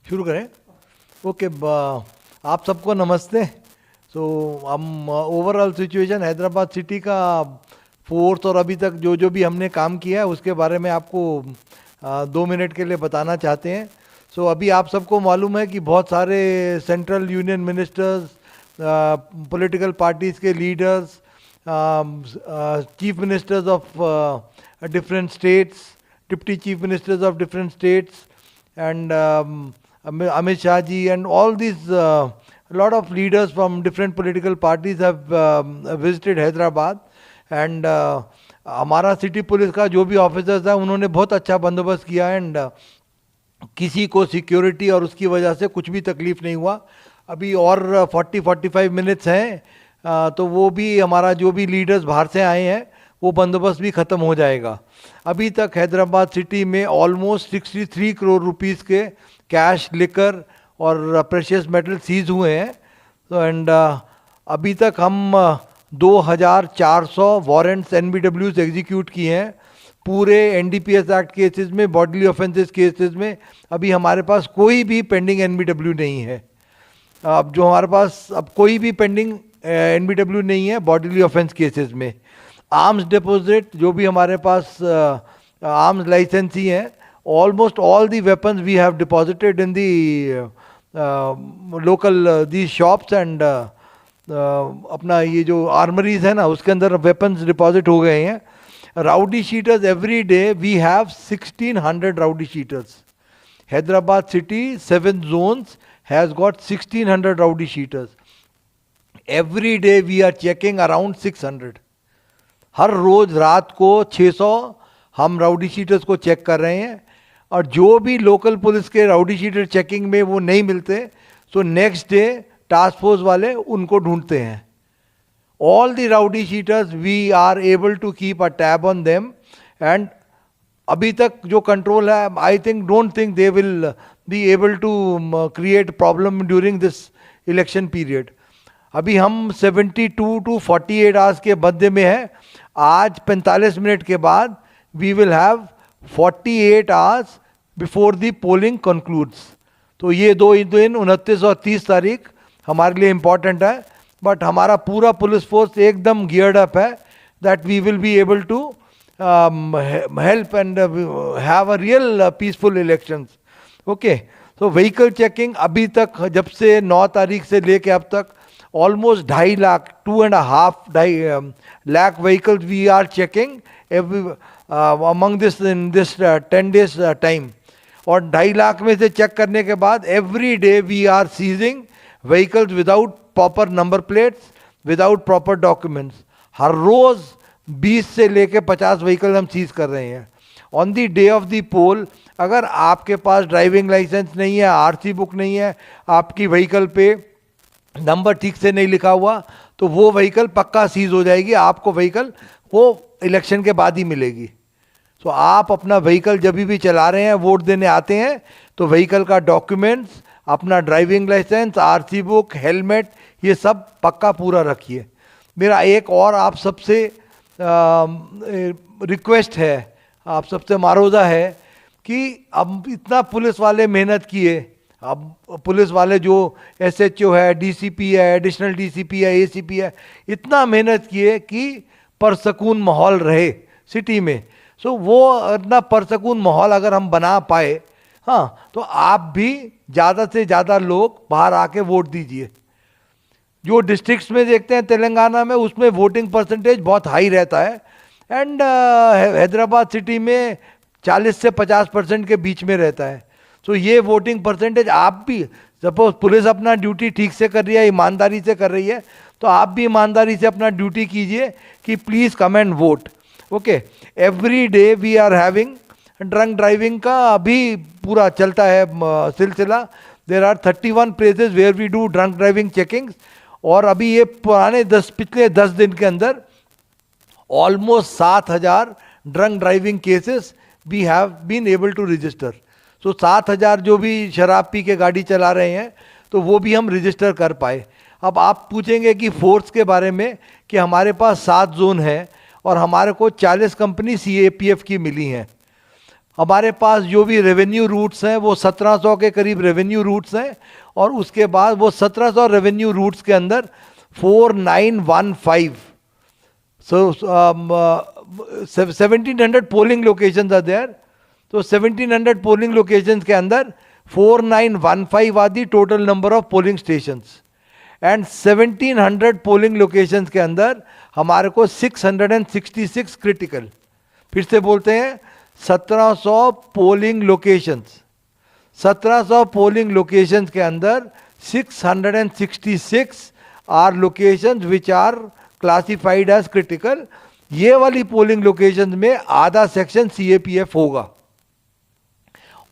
शुरू करें। ओके, आप सबको नमस्ते। हम ओवरऑल सिचुएशन हैदराबाद सिटी का फोर्स और अभी तक जो भी हमने काम किया है उसके बारे में आपको 2 मिनट के लिए बताना चाहते हैं। अभी आप सबको मालूम है कि बहुत सारे central union ministers, political parties के leaders, chief ministers of different states, deputy chief ministers of different states and Amit Shah ji and all these lot of leaders from different political parties have visited Hyderabad and हमारा city police का जो भी officers है उन्होंने बहुत अच्छा बंदोबस्त किया एंड किसी को सिक्योरिटी और उसकी वजह से कुछ भी तकलीफ नहीं हुआ। अभी और 40-45 मिनट्स हैं तो वो भी हमारा जो भी लीडर्स बाहर से आए हैं वो बंदोबस्त भी ख़त्म हो जाएगा। अभी तक हैदराबाद सिटी में ऑलमोस्ट 63 करोड़ रुपीस के कैश, लिकर और प्रेशियस मेटल सीज हुए हैं। तो एंड अभी तक हम 2400 वारंट्स NBWs एग्जीक्यूट किए हैं पूरे NDPS एक्ट केसेस में, बॉडीली ऑफेंसेस केसेस में। अभी हमारे पास कोई भी पेंडिंग NBW नहीं है। अब जो हमारे पास अब कोई भी पेंडिंग NBW नहीं है बॉडीली ऑफेंस केसेस में। आर्म्स डिपॉजिट जो भी हमारे पास आर्म्स लाइसेंस ही हैं, almost all the weapons we have deposited in the local the shops and अपना ये जो आर्मरीज है ना उसके अंदर वेपन्स डिपॉजिट हो गए हैं। Rowdy sheeters every day we have 1600 rowdy sheeters. Hyderabad city 7 zones has got 1600 rowdy sheeters. Every day we are checking around 600। हर रोज रात को 600 हम राउडी शीटर्स को चेक कर रहे हैं और जो भी लोकल पुलिस के राउडी शीटर चेकिंग में वो नहीं मिलते so next day task force वाले उनको ढूंढते हैं। All the rowdy sheeters we are able to keep a tab on them and अभी तक जो कंट्रोल है I don't think they will be able to create problem during this election period. अभी हम 72 to 48 आवर्स के मध्य में है। आज 45 मिनट के बाद we will have 48 hours before the polling concludes. तो ये 2 दिन 29 और 30 तारीख हमारे लिए इम्पॉर्टेंट है। बट हमारा पूरा पुलिस फोर्स एकदम गियर्ड अप है that we will be able to help and have a real peaceful elections. Okay, तो व्हीकल चेकिंग अभी तक जब से 9 तारीख से लेके अब तक almost 2.5 lakh, 2.5 lakh vehicles we are checking every among this in this 10 days time। और 2.5 लाख में से चेक करने के बाद every day we are seizing vehicles without proper number plates, without proper documents। हर रोज 20 से लेके 50 व्हीकल हम सीज कर रहे हैं। On the day of the poll अगर आपके पास ड्राइविंग लाइसेंस नहीं है, RC बुक नहीं है, आपकी व्हीकल पे नंबर ठीक से नहीं लिखा हुआ तो वो व्हीकल पक्का सीज हो जाएगी। आपको व्हीकल वो इलेक्शन के बाद ही मिलेगी। तो आप अपना व्हीकल जब भी चला रहे हैं, वोट देने आते हैं तो व्हीकल का डॉक्यूमेंट्स, अपना driving licence, RC book, helmet, ये सब पक्का पूरा रखिए। मेरा एक और आप सबसे रिक्वेस्ट है, आप सबसे मारोजा है कि अब इतना पुलिस वाले मेहनत किए, अब पुलिस वाले जो SHO है, DCP है, एडिशनल DCP है, ACP है, इतना मेहनत किए कि परसकून माहौल रहे सिटी में। वो इतना परसकून माहौल अगर हम बना पाए, हाँ, तो आप भी ज़्यादा से ज़्यादा लोग बाहर आके वोट दीजिए। जो डिस्ट्रिक्ट्स में देखते हैं तेलंगाना में, उसमें वोटिंग परसेंटेज बहुत हाई रहता है एंड हैदराबाद सिटी में 40 से 50% के बीच में रहता है। तो ये वोटिंग परसेंटेज आप भी, सपोज पुलिस अपना ड्यूटी ठीक से कर रही है, ईमानदारी से कर रही है, तो आप भी ईमानदारी से अपना ड्यूटी कीजिए कि please come and vote. Okay, every day we are having drunk driving का अभी पूरा चलता है सिलसिला। There are 31 places where we do drunk driving checkings और अभी ये पिछले 10 दिन के अंदर almost 7000 drunk driving cases we have been able to register. 7000 जो भी शराब पी के गाड़ी चला रहे हैं तो वो भी हम रजिस्टर कर पाए। अब आप पूछेंगे कि फोर्स के बारे में कि हमारे पास 7 जोन है और हमारे को 40 कंपनी CAPF की मिली हैं। हमारे पास जो भी रेवेन्यू रूट्स हैं वो 1700 के करीब रेवेन्यू रूट्स हैं, और उसके बाद वो 1700 रेवेन्यू रूट्स के अंदर 4915, so 1700 polling locations are there. तो 1700 पोलिंग लोकेशंस के अंदर 4915 are the total number of polling stations, and 1700 polling locations के अंदर हमारे को 666 क्रिटिकल. फिर से बोलते हैं, 1700 पोलिंग लोकेशंस, 1700 पोलिंग लोकेशंस के अंदर 666 are locations which are classified as critical. ये वाली पोलिंग लोकेशंस में आधा सेक्शन सीएपीएफ होगा,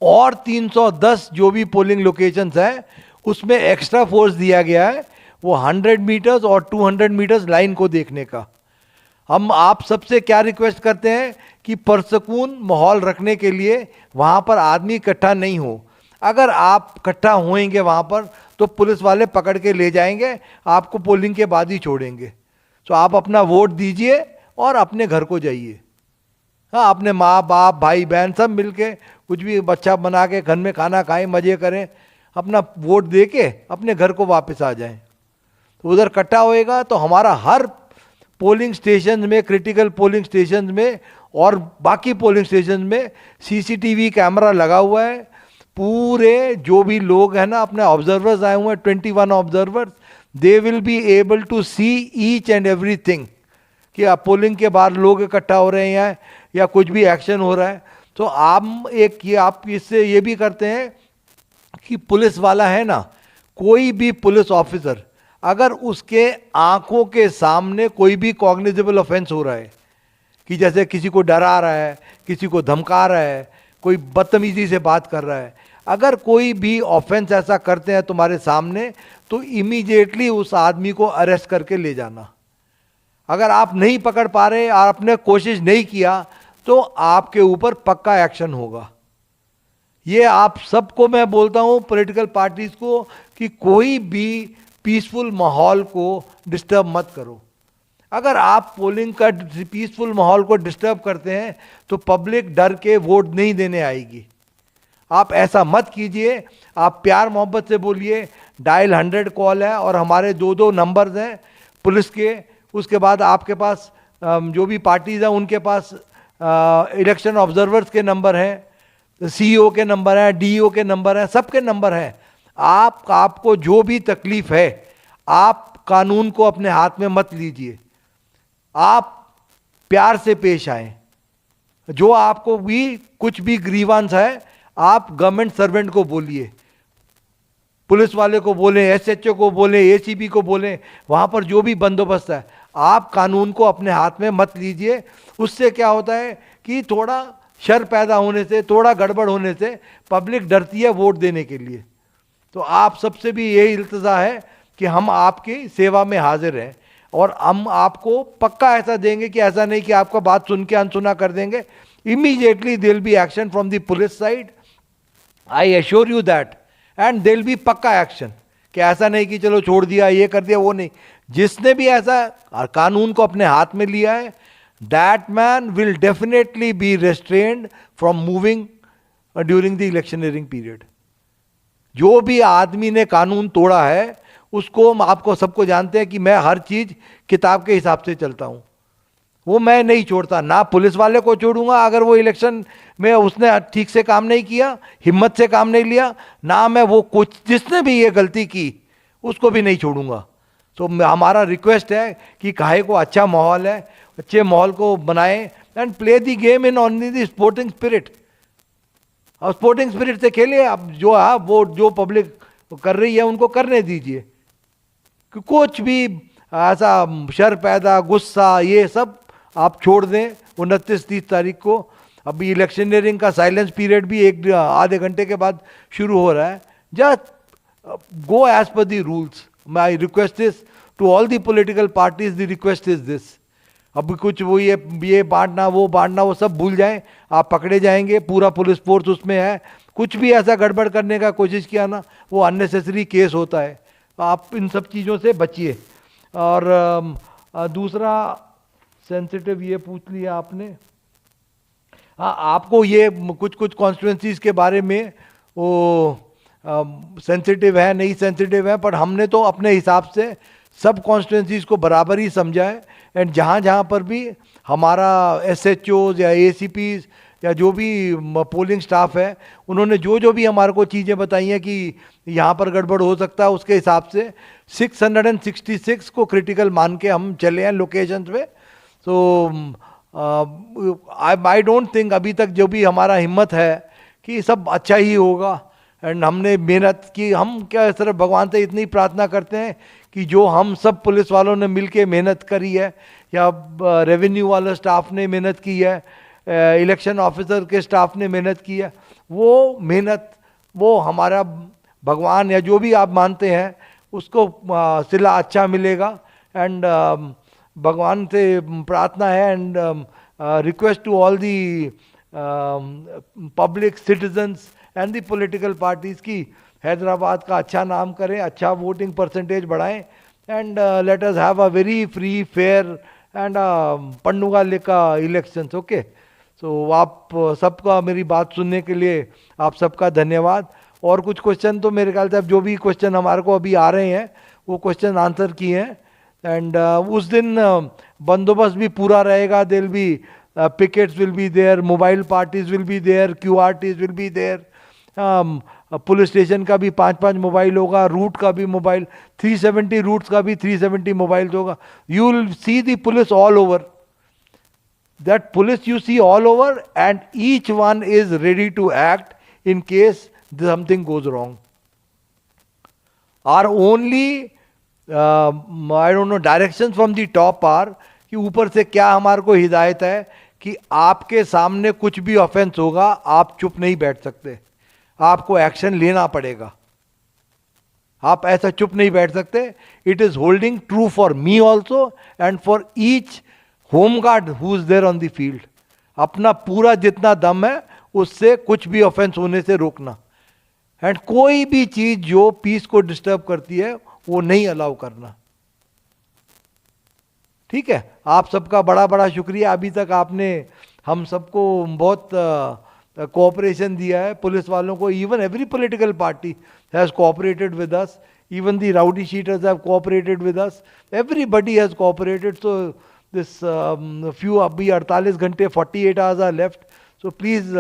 और 310 जो भी पोलिंग लोकेशंस हैं उसमें एक्स्ट्रा फोर्स दिया गया है, वो 100 मीटर्स और 200 मीटर्स लाइन को देखने का. हम आप सबसे क्या रिक्वेस्ट करते हैं कि पुरसकून माहौल रखने के लिए वहाँ पर आदमी इकट्ठा नहीं हो. अगर आप इकट्ठा होएंगे वहाँ पर तो पुलिस वाले पकड़ के ले जाएंगे, आपको पोलिंग के बाद ही छोड़ेंगे. तो आप अपना वोट दीजिए और अपने घर को जाइए. हाँ, अपने माँ बाप भाई बहन सब मिलके कुछ भी बच्चा बना के घर में खाना खाएं, मज़े करें, अपना वोट दे के अपने घर को वापस आ जाएं. तो उधर इकट्ठा होएगा तो हमारा हर पोलिंग स्टेशन में, क्रिटिकल पोलिंग स्टेशन में और बाकी पोलिंग स्टेशन में सीसीटीवी कैमरा लगा हुआ है. पूरे जो भी लोग हैं ना, अपने ऑब्जर्वर्स आए हुए हैं, 21 observers, they will be able to see each and everything कि आप पोलिंग के बाद लोग इकट्ठा हो रहे हैं या कुछ भी एक्शन हो रहा है. तो आप आप इससे ये भी करते हैं कि पुलिस वाला है ना, कोई भी पुलिस ऑफिसर अगर उसके आंखों के सामने कोई भी कॉग्निजेबल ऑफेंस हो रहा है, कि जैसे किसी को डरा रहा है, किसी को धमका रहा है, कोई बदतमीजी से बात कर रहा है, अगर कोई भी ऑफेंस ऐसा करते हैं तुम्हारे सामने, तो इमीडिएटली उस आदमी को अरेस्ट करके ले जाना. अगर आप नहीं पकड़ पा रहे, आपने कोशिश नहीं किया, तो आपके ऊपर पक्का एक्शन होगा. ये आप सबको मैं बोलता हूं, पॉलिटिकल पार्टीज को, कि कोई भी पीसफुल माहौल को डिस्टर्ब मत करो. अगर आप पोलिंग का पीसफुल माहौल को डिस्टर्ब करते हैं तो पब्लिक डर के वोट नहीं देने आएगी. आप ऐसा मत कीजिए. आप प्यार मोहब्बत से बोलिए. डायल 100 कॉल है और हमारे 2 नंबर्स हैं पुलिस के. उसके बाद आपके पास जो भी पार्टीज हैं उनके पास इलेक्शन ऑब्जर्वर्स के नंबर हैं, सीईओ के नंबर हैं, डीईओ के नंबर हैं, सबके नंबर हैं. आपको जो भी तकलीफ है, आप कानून को अपने हाथ में मत लीजिए. आप प्यार से पेश आए. जो आपको भी कुछ भी ग्रीवांस है, आप गवर्नमेंट सर्वेंट को बोलिए, पुलिस वाले को बोलें, एसएचओ को बोलें, एसीपी को बोलें, वहाँ पर जो भी बंदोबस्त है, आप कानून को अपने हाथ में मत लीजिए. उससे क्या होता है कि थोड़ा शर पैदा होने से, थोड़ा गड़बड़ होने से पब्लिक डरती है वोट देने के लिए. तो आप सबसे भी यही इल्तजा है कि हम आपकी सेवा में हाजिर हैं, और हम आपको पक्का ऐसा देंगे कि ऐसा नहीं कि आपका बात सुन के अनसुना कर देंगे. Immediately there will be action from the police side, I assure you that. And there will be पक्का एक्शन, कि ऐसा नहीं कि चलो छोड़ दिया, ये कर दिया, वो नहीं. जिसने भी ऐसा कानून को अपने हाथ में लिया है, that man will definitely be restrained from moving during the electioneering period. जो भी आदमी ने कानून तोड़ा है, उसको, आपको सबको जानते हैं कि मैं हर चीज किताब के हिसाब से चलता हूं. वो मैं नहीं छोड़ता. ना पुलिस वाले को छोड़ूंगा अगर वो इलेक्शन में उसने ठीक से काम नहीं किया, हिम्मत से काम नहीं लिया, ना मैं वो कुछ जिसने भी ये गलती की उसको भी नहीं छोड़ूंगा. तो हमारा रिक्वेस्ट है कि काहे को अच्छा माहौल है, अच्छे माहौल को बनाएं and play the game in only the sporting spirit. और स्पोर्टिंग स्पिरिट से खेलिए. अब जो है वो जो पब्लिक कर रही है उनको करने दीजिए. कि कुछ भी ऐसा शर पैदा, गुस्सा, ये सब आप छोड़ दें. 29-30 तारीख को अभी इलेक्शनरिंग का साइलेंस पीरियड भी एक आधे घंटे के बाद शुरू हो रहा है. Just go as per the rules. My request is to all the political parties, the request is this. अभी कुछ वो ये बांटना वो सब भूल जाएं. आप पकड़े जाएंगे, पूरा पुलिस फोर्स उसमें है. कुछ भी ऐसा गड़बड़ करने का कोशिश किया ना, वो अननेसेसरी केस होता है. आप इन सब चीज़ों से बचिए. और दूसरा सेंसिटिव ये पूछ लिया आपने, हाँ, आपको ये कुछ कुछ कॉन्स्टिट्यूंसीज के बारे में वो सेंसिटिव है नहीं सेंसिटिव है, पर हमने तो अपने हिसाब से सब कॉन्स्टिट्यूंसीज को बराबर ही समझा है। एंड जहाँ जहाँ पर भी हमारा SHOs या ACPs या जो भी पोलिंग स्टाफ है, उन्होंने जो जो भी हमारे को चीज़ें बताई हैं कि यहाँ पर गड़बड़ हो सकता है, उसके हिसाब से 666 को क्रिटिकल मान के हम चले हैं लोकेशंस पे। तो आई डोंट थिंक अभी तक जो भी हमारा हिम्मत है कि सब अच्छा ही होगा। एंड हमने मेहनत की, हम क्या सिर्फ भगवान से इतनी प्रार्थना करते हैं कि जो हम सब पुलिस वालों ने मिलके मेहनत करी है, या रेवेन्यू वाला स्टाफ ने मेहनत की है, इलेक्शन ऑफिसर के स्टाफ ने मेहनत की है, वो मेहनत वो हमारा भगवान या जो भी आप मानते हैं उसको सिला अच्छा मिलेगा। एंड भगवान से प्रार्थना है and request to all the public citizens and the political parties की हैदराबाद का अच्छा नाम करें, अच्छा वोटिंग परसेंटेज बढ़ाएं, and let us have a very free fair and पंडुगा लेका इलेक्शंस। ओके, सो आप सबका मेरी बात सुनने के लिए आप सबका धन्यवाद। और कुछ क्वेश्चन तो मेरे ख्याल से अब जो भी क्वेश्चन हमारे को अभी आ रहे हैं वो क्वेश्चन आंसर किए हैं। एंड उस दिन बंदोबस्त भी पूरा रहेगा, there be pickets will be there, mobile parties will be there, QRTs will be there, police station का भी 5-5 मोबाइल होगा, रूट का भी मोबाइल, 370 रूट्स का भी 370 मोबाइल होगा। You will see the police all over, that police you see all over, and each one is ready to act in case something goes wrong. Our only I don't know directions from the top are कि ऊपर से क्या हमारे को हिदायत है कि आपके सामने कुछ भी ऑफेंस होगा, आप चुप नहीं बैठ सकते, आपको एक्शन लेना पड़ेगा, आप ऐसा चुप नहीं बैठ सकते। It is holding true for me also and for each home guard who is there on the field. अपना पूरा जितना दम है उससे कुछ भी ऑफेंस होने से रोकना, एंड कोई भी चीज जो पीस को डिस्टर्ब करती है वो नहीं अलाउ करना। ठीक है, आप सबका बड़ा बड़ा शुक्रिया। अभी तक आपने हम सबको बहुत कोऑपरेशन दिया है, पुलिस वालों को। Even every political party has cooperated with us, even the rowdy sheeters have cooperated with us, everybody has cooperated. So this few abhi 48 घंटे 48 hours are left, so please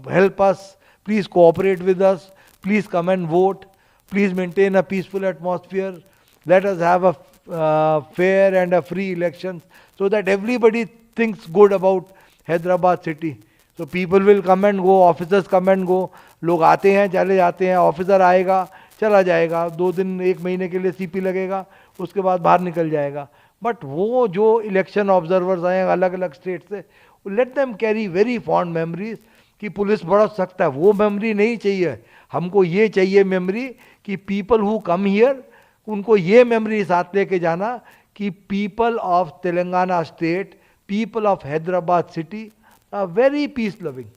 help us, please cooperate with us, please come and vote, please maintain a peaceful atmosphere, let us have a fair and a free election so that everybody thinks good about Hyderabad city. So people will come and go, officers come and go, लोग आते हैं चले जाते हैं, officer आएगा चला जाएगा, 2 दिन 1 महीने के लिए CP लगेगा, उसके बाद बाहर निकल जाएगा। बट वो जो इलेक्शन ऑब्जर्वर्स आए अलग अलग स्टेट से, let them carry very fond memories कि पुलिस बड़ा सख्त है, वो मेमोरी नहीं चाहिए हमको। ये चाहिए मेमोरी कि पीपल हु कम हियर, उनको ये मेमोरी साथ लेके जाना कि people of Telangana state, people of Hyderabad city are very peace loving.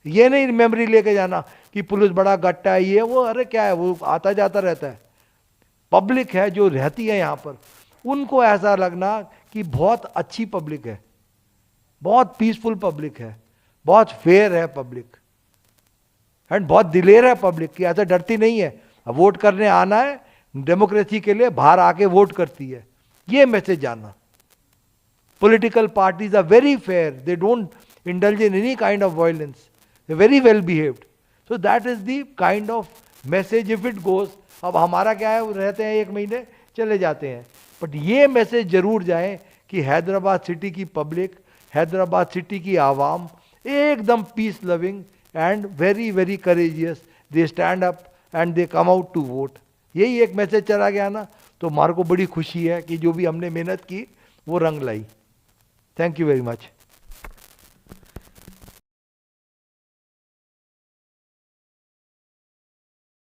ये नहीं मेमोरी लेके जाना कि पुलिस बड़ा गट्टा है, ये वो, अरे क्या है, वो आता जाता रहता है। पब्लिक है जो रहती है यहाँ पर, उनको ऐसा लगना कि बहुत अच्छी पब्लिक है, बहुत पीसफुल पब्लिक है, बहुत फेयर है पब्लिक, एंड बहुत दिलेर है पब्लिक की, ऐसा डरती नहीं है। वोट करने आना है डेमोक्रेसी के लिए, बाहर आके वोट करती है, ये मैसेज जाना। Political parties are very fair, they don't indulge in any kind of violence, they very well behaved. So that is the kind of message if it goes. अब हमारा क्या है, रहते हैं 1 महीने चले जाते हैं, बट ये मैसेज जरूर जाए कि हैदराबाद सिटी की पब्लिक, हैदराबाद सिटी की आवाम एकदम peace loving and very very courageous, they stand up and they come out to vote. यही एक मैसेज चला गया ना, तो हमारे को बड़ी खुशी है कि जो भी हमने मेहनत की वो रंग लाई। Thank you very much.